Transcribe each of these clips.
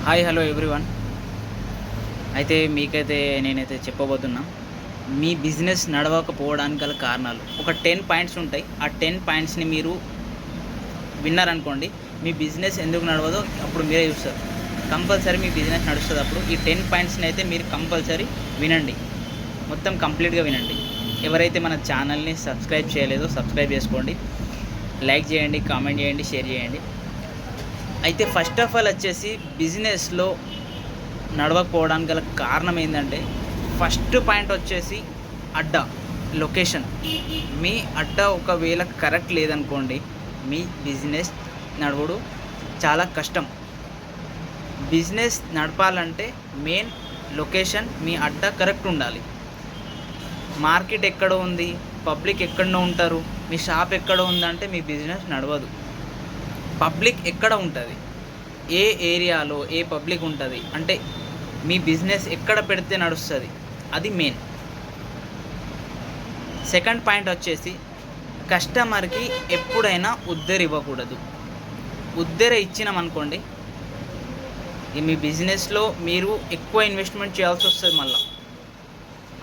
Hi hello everyone. అయితే మీకైతే నేనైతే చెప్పబోతున్నా మీ బిజినెస్ నడవకపోవడానికి గల కారణాలు ఒక 10 పాయింట్స్ ఉంటాయి. ఆ 10 పాయింట్స్ని మీరు విన్నారనుకోండి, మీ బిజినెస్ ఎందుకు నడవదో అప్పుడు మీరే చూస్తారు. కంపల్సరీ మీ బిజినెస్ నడుస్తుంది. అప్పుడు ఈ 10 పాయింట్స్ని అయితే మీరు కంపల్సరీ వినండి, మొత్తం కంప్లీట్గా వినండి. ఎవరైతే మన ఛానల్ని సబ్స్క్రైబ్ చేయలేదో సబ్స్క్రైబ్ చేసుకోండి, లైక్ చేయండి, కామెంట్ చేయండి, షేర్ చేయండి. అయితే ఫస్ట్ ఆఫ్ ఆల్ వచ్చేసి బిజినెస్లో నడవకపోవడానికి గల కారణం ఏంటంటే, ఫస్ట్ పాయింట్ వచ్చేసి అడ్డా, లొకేషన్. మీ అడ్డా ఒకవేళ కరెక్ట్ లేదనుకోండి, మీ బిజినెస్ నడవడు చాలా కష్టం. బిజినెస్ నడపాలంటే మెయిన్ లొకేషన్, మీ అడ్డా కరెక్ట్ ఉండాలి. మార్కెట్ ఎక్కడ ఉంది, పబ్లిక్ ఎక్కడో ఉంటారు, మీ షాప్ ఎక్కడ ఉందంటే మీ బిజినెస్ నడవదు. పబ్లిక్ ఎక్కడ ఉంటుంది, ఏ ఏరియాలో ఏ పబ్లిక్ ఉంటుంది అంటే మీ బిజినెస్ ఎక్కడ పెడితే నడుస్తుంది, అది మెయిన్. సెకండ్ పాయింట్ వచ్చేసి కస్టమర్కి ఎప్పుడైనా ఉద్దర ఇవ్వకూడదు. ఉద్దర ఇచ్చినామనుకోండి, మీ బిజినెస్లో మీరు ఎక్కువ ఇన్వెస్ట్మెంట్ చేయాల్సి వస్తుంది. మళ్ళీ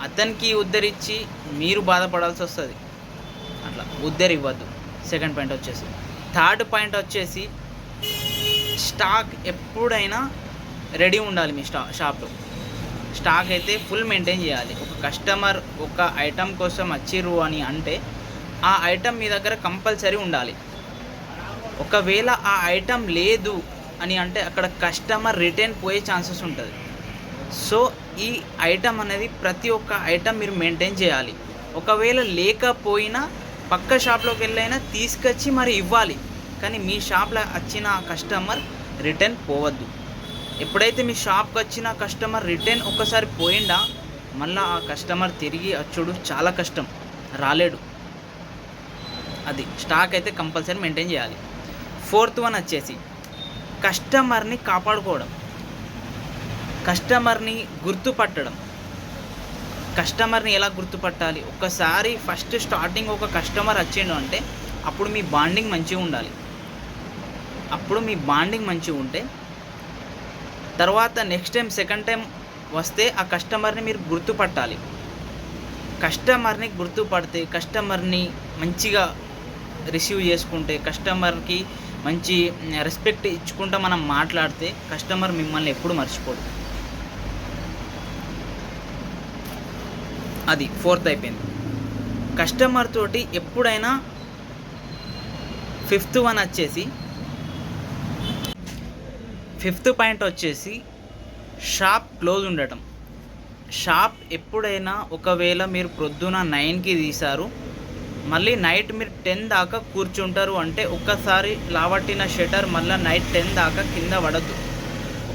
అతనికి ఉద్దరించి మీరు బాధపడాల్సి వస్తుంది. అట్లా ఉద్దర ఇవ్వద్దు. సెకండ్ పాయింట్ వచ్చేసి. థర్డ్ పాయింట్ వచ్చేసి స్టాక్ ఎప్పుడైనా రెడీ ఉండాలి. మీ షాప్లో స్టాక్ అయితే ఫుల్ మెయింటైన్ చేయాలి. ఒక కస్టమర్ ఒక ఐటమ్ కోసం వచ్చిర్రు అని అంటే ఆ ఐటమ్ మీ దగ్గర కంపల్సరీ ఉండాలి. ఒకవేళ ఆ ఐటమ్ లేదు అని అంటే అక్కడ కస్టమర్ రిటర్న్ పోయే ఛాన్సెస్ ఉంటుంది. సో ఈ ఐటమ్ అనేది ప్రతి ఒక్క ఐటమ్ మీరు మెయింటైన్ చేయాలి. ఒకవేళ లేకపోయినా పక్క షాప్లోకి వెళ్ళైనా తీసుకొచ్చి మరి ఇవ్వాలి, కానీ మీ షాప్లో వచ్చిన కస్టమర్ రిటర్న్ పోవద్దు. ఎప్పుడైతే మీ షాప్కి వచ్చిన కస్టమర్ రిటర్న్ ఒక్కసారి పోయిందా, మళ్ళీ ఆ కస్టమర్ తిరిగి వచ్చుడు చాలా కష్టం, రాలేడు. అది స్టాక్ అయితే కంపల్సరీ మెయింటైన్ చేయాలి. ఫోర్త్ వన్ వచ్చేసి కస్టమర్ని కాపాడుకోవడం, కస్టమర్ని గుర్తుపట్టడం. కస్టమర్ని ఎలా గుర్తుపట్టాలి? ఒక్కసారి ఫస్ట్ స్టార్టింగ్ ఒక కస్టమర్ వచ్చిండు అంటే అప్పుడు మీ బాండింగ్ మంచిగా ఉండాలి. అప్పుడు మీ బాండింగ్ మంచిగా ఉంటే తర్వాత నెక్స్ట్ టైం సెకండ్ టైం వస్తే ఆ కస్టమర్ని మీరు గుర్తుపట్టాలి. కస్టమర్ని గుర్తుపడితే, కస్టమర్ని మంచిగా రిసీవ్ చేసుకుంటే, కస్టమర్కి మంచి రెస్పెక్ట్ ఇచ్చుకుంటూ మనం మాట్లాడితే కస్టమర్ మిమ్మల్ని ఎప్పుడు మర్చిపోడు. అది ఫోర్త్ అయిపోయింది. కస్టమర్ తోటి ఎప్పుడైనా ఫిఫ్త్ పాయింట్ వచ్చేసి షాప్ క్లోజ్ ఉండటం. షాప్ ఎప్పుడైనా ఒకవేళ మీరు ప్రొద్దున 9కి తీశారు, మళ్ళీ నైట్ మీరు 10 దాకా కూర్చుంటారు అంటే ఒక్కసారి లావట్టిన షటర్ మళ్ళీ నైట్ 10 దాకా కింద పడద్దు.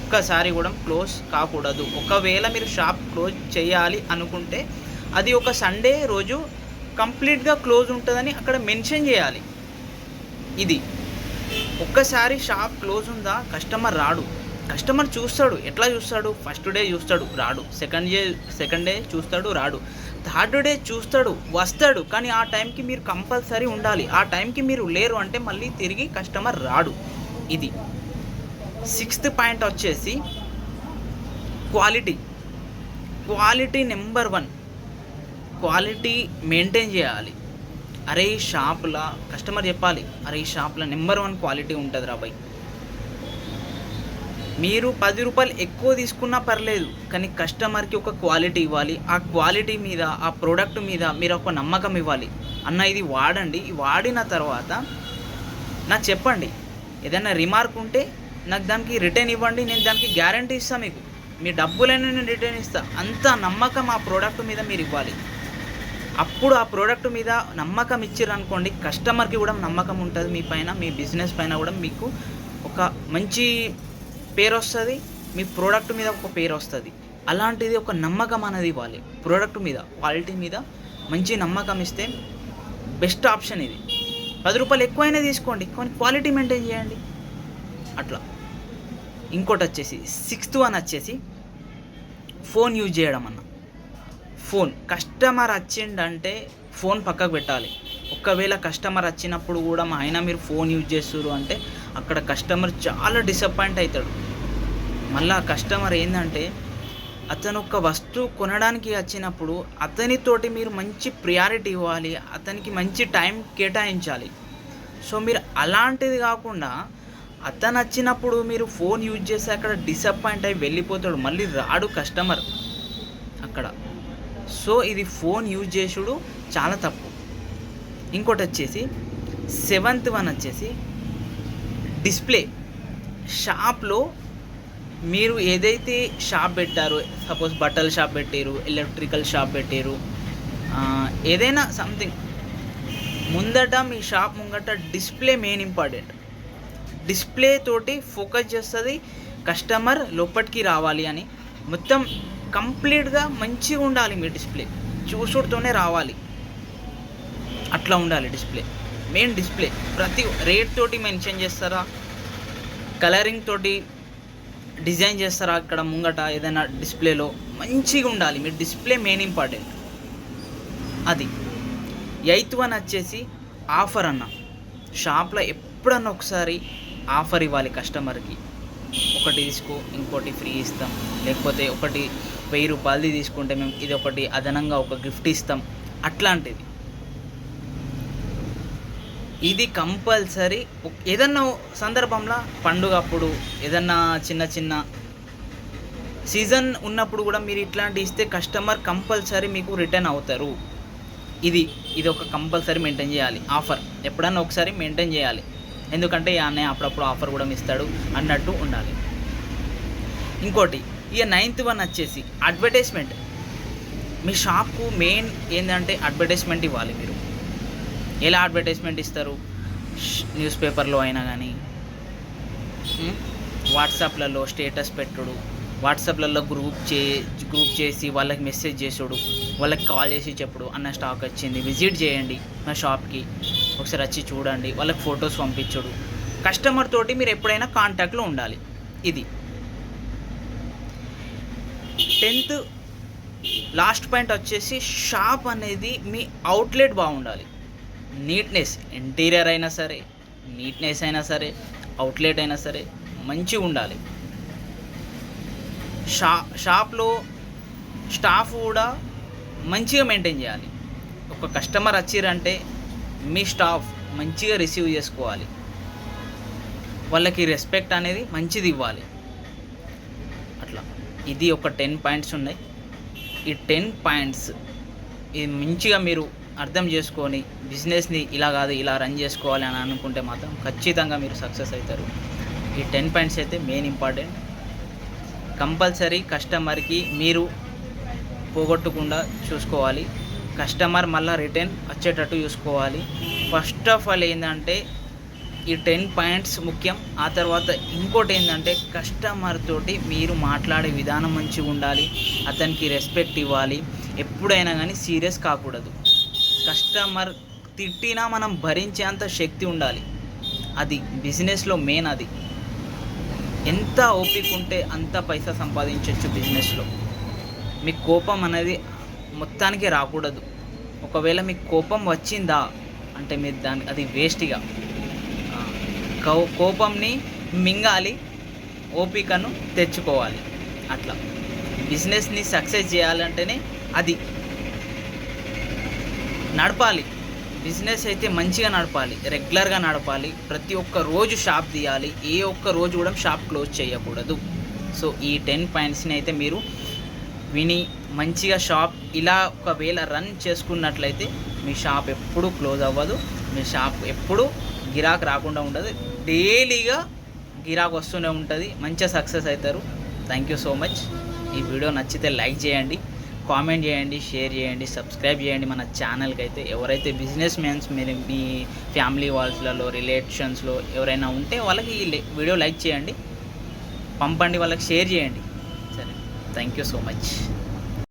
ఒక్కసారి కూడా క్లోజ్ కాకూడదు. ఒకవేళ మీరు షాప్ క్లోజ్ చేయాలి అనుకుంటే అది ఒక సండే రోజు కంప్లీట్గా క్లోజ్ ఉంటుందని అక్కడ మెన్షన్ చేయాలి. ఇది ఒక్కసారి షాప్ క్లోజ్ ఉందా కస్టమర్ రాడు. కస్టమర్ చూస్తాడు, ఎట్లా చూస్తాడు? ఫస్ట్ డే చూస్తాడు, రాడు. సెకండ్ డే చూస్తాడు, రాడు. థర్డ్ డే చూస్తాడు, వస్తాడు. కానీ ఆ టైంకి మీరు కంపల్సరీ ఉండాలి. ఆ టైంకి మీరు లేరు అంటే మళ్ళీ తిరిగి కస్టమర్ రాడు. ఇది సిక్స్త్ పాయింట్ వచ్చేసి క్వాలిటీ నెంబర్ 1. క్వాలిటీ మెయింటైన్ చేయాలి. అరే ఈ షాప్లో కస్టమర్ చెప్పాలి, అరే ఈ షాప్లో నెంబర్ 1 క్వాలిటీ ఉంటుంది రా బై. మీరు 10 రూపాయలు ఎక్కువ తీసుకున్నా పర్లేదు, కానీ కస్టమర్కి ఒక క్వాలిటీ ఇవ్వాలి. ఆ క్వాలిటీ మీద, ఆ ప్రోడక్ట్ మీద మీరు ఒక నమ్మకం ఇవ్వాలి. అన్న ఇది వాడండి, వాడిన తర్వాత నాకు చెప్పండి, ఏదైనా రిమార్క్ ఉంటే నాకు దానికి రిటర్న్ ఇవ్వండి, నేను దానికి గ్యారంటీ ఇస్తాను. మీకు మీ డబ్బులైనా నేను రిటర్న్ ఇస్తాను. అంత నమ్మకం ఆ ప్రోడక్ట్ మీద మీరు ఇవ్వాలి. అప్పుడు ఆ ప్రోడక్ట్ మీద నమ్మకం ఇచ్చారు అనుకోండి, కస్టమర్కి కూడా నమ్మకం ఉంటుంది మీ పైన, మీ బిజినెస్ పైన కూడా మీకు ఒక మంచి పేరు వస్తుంది, మీ ప్రోడక్ట్ మీద ఒక పేరు వస్తుంది. అలాంటిది ఒక నమ్మకం అనేది ఇవ్వాలి. ప్రోడక్ట్ మీద, క్వాలిటీ మీద మంచి నమ్మకం ఇస్తే బెస్ట్ ఆప్షన్ ఇది. 10 రూపాయలు ఎక్కువైనా తీసుకోండి, కానీ క్వాలిటీ మెయింటైన్ చేయండి. అట్లా. ఇంకోటి వచ్చేసి 6th వన్ వచ్చేసి ఫోన్ యూజ్ చేయడం అన్న. ఫోన్ కస్టమర్ వచ్చిందంటే ఫోన్ పక్కకు పెట్టాలి. ఒకవేళ కస్టమర్ వచ్చినప్పుడు కూడా మా ఆయన మీరు ఫోన్ యూజ్ చేస్తున్నారు అంటే అక్కడ కస్టమర్ చాలా డిసప్పాయింట్ అవుతాడు. మళ్ళీ ఆ కస్టమర్ ఏంటంటే అతను ఒక వస్తువు కొనడానికి వచ్చినప్పుడు అతనితోటి మీరు మంచి ప్రియారిటీ ఇవ్వాలి, అతనికి మంచి టైం కేటాయించాలి. సో మీరు అలాంటిది కాకుండా అతను వచ్చినప్పుడు మీరు ఫోన్ యూజ్ చేసి అక్కడ డిసప్పాయింట్ అయ్యి వెళ్ళిపోతాడు, మళ్ళీ రాడు కస్టమర్ అక్కడ. సో ఇది ఫోన్ యూజ్ చేసుడు చాలా తప్పు. ఇంకోటి వచ్చేసి 7th వన్ వచ్చేసి డిస్ప్లే. షాప్లో మీరు ఏదైతే షాప్ పెట్టారో, సపోజ్ బట్టల షాప్ పెట్టారు, ఎలక్ట్రికల్ షాప్ పెట్టారు, ఏదైనా సంథింగ్, ముందట మీ షాప్ ముంగట డిస్ప్లే మెయిన్ ఇంపార్టెంట్. డిస్ప్లే తోటి ఫోకస్ చేస్తుంది కస్టమర్ లోపలికి రావాలి అని. మొత్తం కంప్లీట్గా మంచిగా ఉండాలి మీ డిస్ప్లే, చూసుడుతోనే రావాలి, అట్లా ఉండాలి డిస్ప్లే. మెయిన్ డిస్ప్లే ప్రతి రేట్ తోటి మెన్షన్ చేస్తారా, కలరింగ్ తోటి డిజైన్ చేస్తారా, అక్కడ ముంగట ఏదైనా డిస్ప్లేలో మంచిగా ఉండాలి మీ డిస్ప్లే, మెయిన్ ఇంపార్టెంట్ అది. 8th వన్ వచ్చేసి ఆఫర్ అన్న. షాప్లో ఎప్పుడన్నా ఒకసారి ఆఫర్ ఇవ్వాలి కస్టమర్కి. ఒకటి తీసుకో ఇంకోటి ఫ్రీ ఇస్తాం, లేకపోతే ఒకటి 1000 రూపాయలది తీసుకుంటే మేము ఇది ఒకటి అదనంగా ఒక గిఫ్ట్ ఇస్తాం, అట్లాంటిది. ఇది కంపల్సరీ. ఏదన్నా సందర్భంలో, పండుగ అప్పుడు, ఏదన్నా చిన్న చిన్న సీజన్ ఉన్నప్పుడు కూడా మీరు ఇట్లాంటి ఇస్తే కస్టమర్ కంపల్సరీ మీకు రిటర్న్ అవుతారు. ఇది ఒక కంపల్సరీ మెయింటైన్ చేయాలి. ఆఫర్ ఎప్పుడన్నా ఒకసారి మెయింటైన్ చేయాలి, ఎందుకంటే ఈ అన్నయ్య అప్పుడప్పుడు ఆఫర్ కూడా ఇస్తాడు అన్నట్టు ఉండాలి. ఇంకోటి ఇక 9th వన్ వచ్చేసి అడ్వర్టైజ్మెంట్. మీ షాప్కు మెయిన్ ఏంటంటే అడ్వర్టైజ్మెంట్ ఇవ్వాలి మీరు. ఎలా అడ్వర్టైజ్మెంట్ ఇస్తారు? న్యూస్ పేపర్లో అయినా కానీ, వాట్సాప్లలో స్టేటస్ పెట్టుడు, వాట్సాప్లలో గ్రూప్ చేసి వాళ్ళకి మెసేజ్ చేసుడు, వాళ్ళకి కాల్ చేసి చెప్పుడు, అన్న స్టాక్ వచ్చింది, విజిట్ చేయండి మా షాప్కి, ఒకసారి వచ్చి చూడండి, వాళ్ళకి ఫొటోస్ పంపించుడు. కస్టమర్ తోటి మీరు ఎప్పుడైనా కాంటాక్ట్లో ఉండాలి. ఇది 10th లాస్ట్ పాయింట్ వచ్చేసి షాప్ అనేది మీ అవుట్లెట్ బాగుండాలి. నీట్నెస్, ఇంటీరియర్ అయినా సరే, నీట్నెస్ అయినా సరే, అవుట్లెట్ అయినా సరే మంచిగా ఉండాలి. షాప్లో స్టాఫ్ కూడా మంచిగా మెయింటైన్ చేయాలి. ఒక కస్టమర్ వచ్చిరంటే మీ స్టాఫ్ మంచిగా రిసీవ్ చేసుకోవాలి, వాళ్ళకి రెస్పెక్ట్ అనేది మంచిది ఇవ్వాలి. అట్లా ఇది ఒక 10 పాయింట్స్ ఉన్నాయి. ఈ 10 పాయింట్స్ ఇది మంచిగా మీరు అర్థం చేసుకొని బిజినెస్ని ఇలా కాదు ఇలా రన్ చేసుకోవాలి అని అనుకుంటే మాత్రం ఖచ్చితంగా మీరు సక్సెస్ అవుతారు. ఈ 10 పాయింట్స్ అయితే మెయిన్ ఇంపార్టెంట్. కంపల్సరీ కస్టమర్కి మీరు పోగొట్టకుండా చూసుకోవాలి, కస్టమర్ మళ్ళీ రిటర్న్ వచ్చేటట్టు చూసుకోవాలి. ఫస్ట్ ఆఫ్ ఆల్ ఏంటంటే ఈ 10 పాయింట్స్ ముఖ్యం. ఆ తర్వాత ఇంకోటి ఏంటంటే కస్టమర్ తోటి మీరు మాట్లాడే విధానం మంచిగా ఉండాలి, అతనికి రెస్పెక్ట్ ఇవ్వాలి. ఎప్పుడైనా కానీ సీరియస్ కాకూడదు. కస్టమర్ తిట్టినా మనం భరించేంత శక్తి ఉండాలి. అది బిజినెస్లో మెయిన్. అది ఎంత ఓపిక ఉంటే అంత పైసా సంపాదించవచ్చు బిజినెస్లో. మీ కోపం అనేది మొత్తానికి రాకూడదు. ఒకవేళ మీకు కోపం వచ్చిందా అంటే మీరు అది వేస్ట్గా. కోపంని మింగాలి, ఓపికను తెచ్చుకోవాలి. అట్లా బిజినెస్ని సక్సెస్ చేయాలంటేనే అది నడపాలి. బిజినెస్ అయితే మంచిగా నడపాలి, రెగ్యులర్గా నడపాలి. ప్రతి ఒక్క రోజు షాప్ తీయాలి, ఏ ఒక్క రోజు కూడా షాప్ క్లోజ్ చేయకూడదు. సో ఈ 10 పాయింట్స్ని అయితే మీరు విని మంచిగా షాప్ ఇలా ఒకవేళ రన్ చేసుకున్నట్లయితే మీ షాప్ ఎప్పుడు క్లోజ్ అవ్వదు, మీ షాప్ ఎప్పుడు గిరాక్ రాకుండా ఉండదు, డైలీగా గిరాక్ వస్తూనే ఉంటుంది, మంచిగా సక్సెస్ అవుతారు. Thank you so much. ఈ వీడియో నచ్చితే లైక్ చేయండి, కామెంట్ చేయండి, షేర్ చేయండి, సబ్స్క్రైబ్ చేయండి మన ఛానల్కి. అయితే ఎవరైతే బిజినెస్ మ్యాన్స్ మీరు మీ ఫ్యామిలీ వాళ్ళలో రిలేషన్స్లో ఎవరైనా ఉంటే వాళ్ళకి ఈ వీడియో లైక్ చేయండి, పంపండి, వాళ్ళకి షేర్ చేయండి. సరే, థ్యాంక్ యూ సో మచ్.